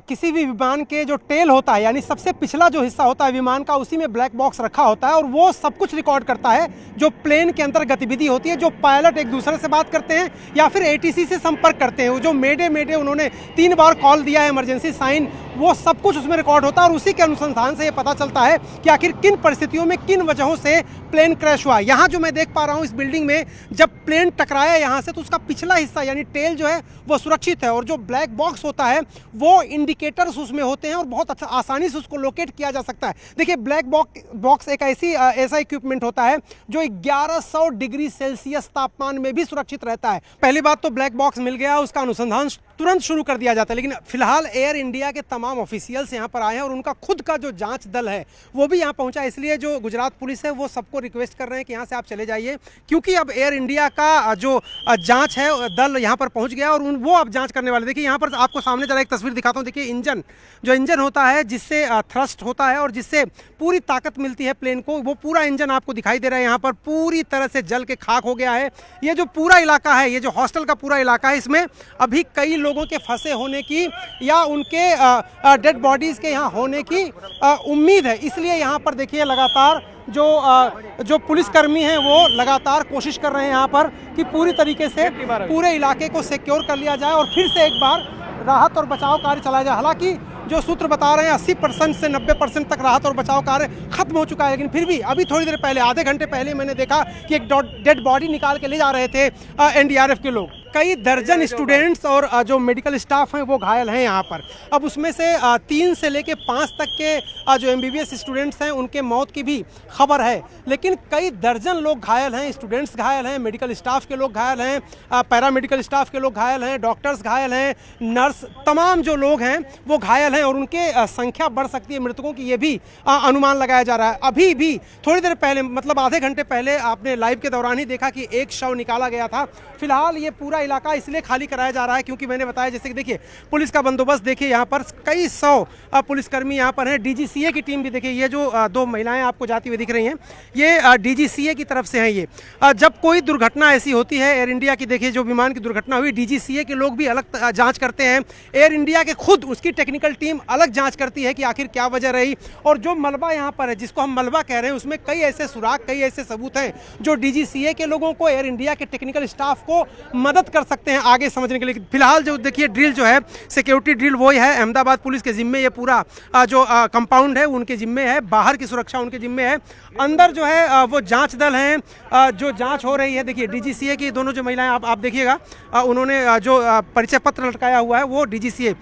किसी भी विमान के जो टेल होता है यानी सबसे पिछला जो हिस्सा होता है विमान का, उसी में ब्लैक बॉक्स रखा होता है और वो सब कुछ रिकॉर्ड करता है जो प्लेन के अंदर गतिविधि होती है, जो पायलट एक दूसरे से बात करते हैं या फिर एटीसी से संपर्क करते हैं। वो जो मेडे उन्होंने 3 बार कॉल दिया है, इमरजेंसी साइन, वो सब कुछ उसमें रिकॉर्ड होता है और उसी के अनुसंधान से ये पता चलता है कि आखिर किन परिस्थितियों में किन वजहों से प्लेन क्रैश हुआ। यहाँ जो मैं देख पा रहा हूँ इस बिल्डिंग में, जब प्लेन टकराया यहाँ से तो उसका पिछला हिस्सा यानी टेल जो है वो सुरक्षित है और जो ब्लैक बॉक्स होता है वो इंडिकेटर्स उसमें होते हैं और बहुत अच्छा आसानी से उसको लोकेट किया जा सकता है। देखिए, ब्लैक बॉक्स एक ऐसा इक्विपमेंट होता है जो 1100 डिग्री सेल्सियस तापमान में भी सुरक्षित रहता है। पहली बात तो ब्लैक बॉक्स मिल गया, उसका अनुसंधान तुरंत शुरू कर दिया जाता है, लेकिन फिलहाल एयर इंडिया के तमाम ऑफिशियल्स यहाँ पर आए हैं और उनका खुद का जो जांच दल है वो भी यहाँ पहुंचा। इसलिए जो गुजरात पुलिस है वो सबको रिक्वेस्ट कर रहे हैं कि यहाँ से आप चले जाइए, क्योंकि अब एयर इंडिया का जो जांच है दल यहाँ पर पहुँच गया और वो अब जांच करने वाले। देखिए, यहाँ पर आपको सामने जरा एक तस्वीर दिखाता हूँ। देखिए, इंजन होता है जिससे थ्रस्ट होता है और जिससे पूरी ताकत मिलती है प्लेन को, वो पूरा इंजन आपको दिखाई दे रहा है। यहाँ पर पूरी तरह से जल के खाक हो गया है। ये जो पूरा इलाका है, ये जो हॉस्टल का पूरा इलाका है, इसमें अभी कई लोगों के फंसे होने की या उनके डेड बॉडीज़ के यहाँ होने की उम्मीद है। इसलिए यहाँ पर देखिए लगातार जो पुलिसकर्मी हैं वो लगातार कोशिश कर रहे हैं यहाँ पर कि पूरी तरीके से पूरे इलाके को सिक्योर कर लिया जाए और फिर से एक बार राहत और बचाव कार्य चलाया जाए। हालांकि जो सूत्र बता रहे हैं 80% से 90% तक राहत और बचाव कार्य खत्म हो चुका है, लेकिन फिर भी अभी थोड़ी देर पहले, आधे घंटे पहले मैंने देखा कि एक डेड बॉडी निकाल के ले जा रहे थे एनडीआरएफ के लोग। कई दर्जन स्टूडेंट्स और जो मेडिकल स्टाफ हैं वो घायल हैं यहाँ पर। अब उसमें से 3 से लेके 5 तक के जो एमबीबीएस स्टूडेंट्स हैं उनके मौत की भी खबर है, लेकिन कई दर्जन लोग घायल हैं, स्टूडेंट्स घायल हैं, मेडिकल स्टाफ के लोग घायल हैं, पैरामेडिकल स्टाफ के लोग घायल हैं, डॉक्टर्स घायल हैं, नर्स, तमाम जो लोग हैं वो घायल हैं और उनके संख्या बढ़ सकती है मृतकों की, ये भी अनुमान लगाया जा रहा है। अभी भी थोड़ी देर पहले, मतलब आधे घंटे पहले, आपने लाइव के दौरान ही देखा कि एक शव निकाला गया था। फिलहाल ये पूरा इलाका इसलिए खाली कराया जा रहा है क्योंकि मैंने बताया, जैसे कि देखिए पुलिस का बंदोबस्त देखिए, यहाँ पर कई 100 पुलिसकर्मी यहाँ पर हैं। डीजीसीए की टीम भी देखिए, ये जो 2 महिलाएं आपको जाती हुई दिख रही हैं ये डीजीसीए की तरफ से हैं। ये जब कोई दुर्घटना ऐसी होती है एयर इंडिया की, देखिए जो विमान की दुर्घटना हुई, डीजीसीए के लोग भी अलग जांच करते हैं, एयर इंडिया के खुद उसकी टेक्निकल टीम अलग जांच करती है कि आखिर क्या वजह रही। और जो मलबा यहाँ पर है, जिसको हम मलबा कह रहे हैं, उसमें कई ऐसे सुराग, कई ऐसे सबूत हैं जो डीजीसीए के लोगों को, एयर इंडिया के टेक्निकल स्टाफ को मदद कर सकते हैं आगे समझने के लिए। फिलहाल जो देखिए ड्रिल जो है, सिक्योरिटी ड्रिल वो है, अहमदाबाद पुलिस के जिम्मे ये पूरा जो कंपाउंड है उनके जिम्मे है, बाहर की सुरक्षा उनके जिम्मे है, अंदर जो है वो जांच दल हैं जो जांच हो रही है। देखिए डीजीसीए की दोनों जो महिलाएं आप देखिएगा, उन्होंने जो परिचय पत्र लटकाया हुआ है वो डीजीसीए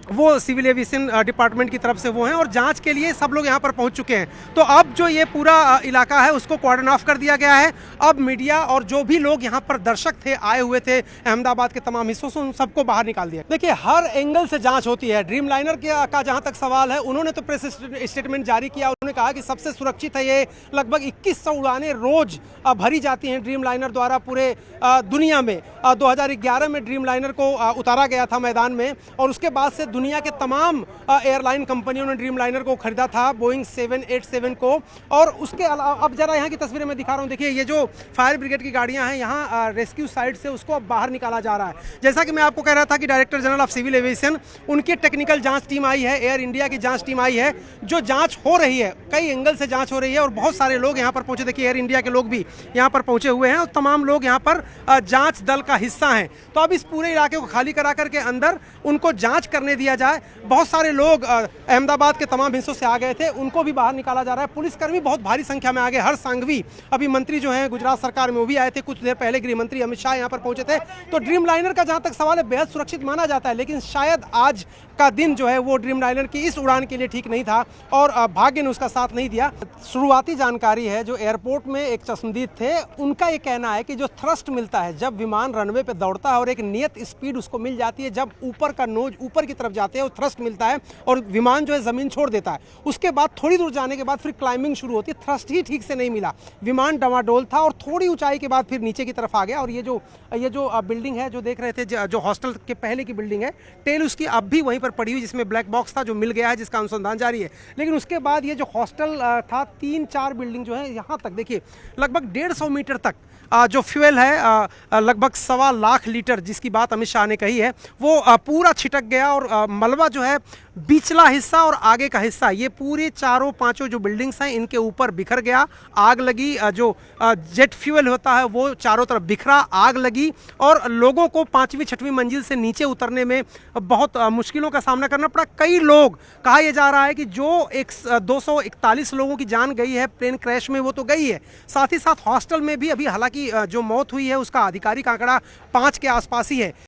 वो सिविल एविएशन डिपार्टमेंट की तरफ से वो हैं और जांच के लिए सब लोग यहाँ पर पहुँच चुके हैं। तो अब जो ये पूरा इलाका है उसको कॉर्डन ऑफ कर दिया गया है। अब मीडिया और जो भी लोग यहाँ पर दर्शक थे, आए हुए थे अहमदाबाद के तमाम हिस्सों से, उन सबको बाहर निकाल दिया। देखिए हर एंगल से जांच होती है। ड्रीम लाइनर का जहाँ तक सवाल है, उन्होंने तो प्रेस स्टेटमेंट जारी किया, उन्होंने कहा कि सबसे सुरक्षित है ये, लगभग 2100 उड़ानें रोज भरी जाती हैं ड्रीम लाइनर द्वारा पूरे दुनिया में। 2011 में ड्रीम लाइनर को उतारा गया था मैदान में और उसके बाद से दुनिया के तमाम एयरलाइन कंपनियों ने ड्रीम लाइनर को खरीदा था, बोइंग 787 को। और उसके अलावा अब जरा यहाँ की तस्वीरें मैं दिखा रहा हूँ, देखिए ये जो फायर ब्रिगेड की गाड़ियाँ हैं यहाँ रेस्क्यू साइट से उसको अब बाहर निकाला जा रहा है। जैसा कि मैं आपको कह रहा था कि director general of civil aviation, उनकी टेक्निकल जांच टीम आई है, एयर इंडिया की जांच टीम आई है, जो जांच हो रही है, कई एंगल से जांच हो रही है और बहुत सारे लोग यहाँ पर पहुंचे। देखिए एयर इंडिया के लोग भी यहाँ पर पहुंचे हुए हैं और तमाम लोग यहाँ पर जांच दल का हिस्सा हैं। तो अब इस पूरे इलाके को खाली करा करके अंदर उनको जांच करने दिया जाए। बहुत सारे लोग अहमदाबाद के तमाम हिस्सों से आ गए थे, उनको भी बाहर निकाला जा रहा है। पुलिसकर्मी बहुत भारी संख्या में आ गए। हर्ष सांघवी, अभी मंत्री जो हैं गुजरात सरकार में, वो भी आए थे कुछ देर पहले, गृह मंत्री अमित शाह यहाँ पर पहुंचे थे। तो ड्रीम लाइनर का जहाँ तक सवाल है, बेहद सुरक्षित माना जाता है, लेकिन शायद आज का दिन जो है वो ड्रीम लाइनर की इस उड़ान के लिए ठीक नहीं था और भाग्य ने उसका साथ नहीं दिया। शुरुआती जानकारी है, जो एयरपोर्ट में एक चश्मदीद थे, उनका ये कहना है कि जो थ्रस्ट मिलता है जब विमान रनवे पे दौड़ता है और एक नियत स्पीड उसको मिल जाती है, जब ऊपर का नोज ऊपर की तरफ जाते हैं, वो थ्रस्ट मिलता है और विमान जो है ज़मीन छोड़ देता है। उसके बाद थोड़ी दूर जाने के बाद फिर क्लाइंबिंग शुरू होती है। थ्रस्ट ही ठीक से नहीं मिला, विमान डवाडोल था और थोड़ी ऊंचाई के बाद फिर नीचे की तरफ आ गया। और ये जो बिल्डिंग है जो देख रहे थे, जो हॉस्टल के पहले की बिल्डिंग है, टेल उसकी अब भी वहीं पर पड़ी हुई, जिसमें ब्लैक बॉक्स था, जो मिल गया है, जिसका अनुसंधान जारी है। लेकिन उसके बाद ये जो हॉस्टल था, 3-4 बिल्डिंग जो है यहाँ तक देखिए लगभग 150 मीटर तक जो फ्यूल है लगभग 1.25 लाख लीटर जिसकी बात अमित शाह ने कही है, वो पूरा छिटक गया और मलबा जो है बीचला हिस्सा और आगे का हिस्सा, ये पूरे चारों पांचों जो बिल्डिंग्स हैं इनके ऊपर बिखर गया। आग लगी, जो जेट फ्यूल होता है वो चारों तरफ बिखरा, आग लगी और लोगों को 5वीं 6वीं मंजिल से नीचे उतरने में बहुत मुश्किलों का सामना करना पड़ा। कई लोग, कहा यह जा रहा है कि जो 241 लोगों की जान गई है प्लेन क्रैश में वो तो गई है, साथ ही साथ हॉस्टल में भी अभी हालांकि जो मौत हुई है उसका आधिकारिक आंकड़ा 5 के आसपास ही है।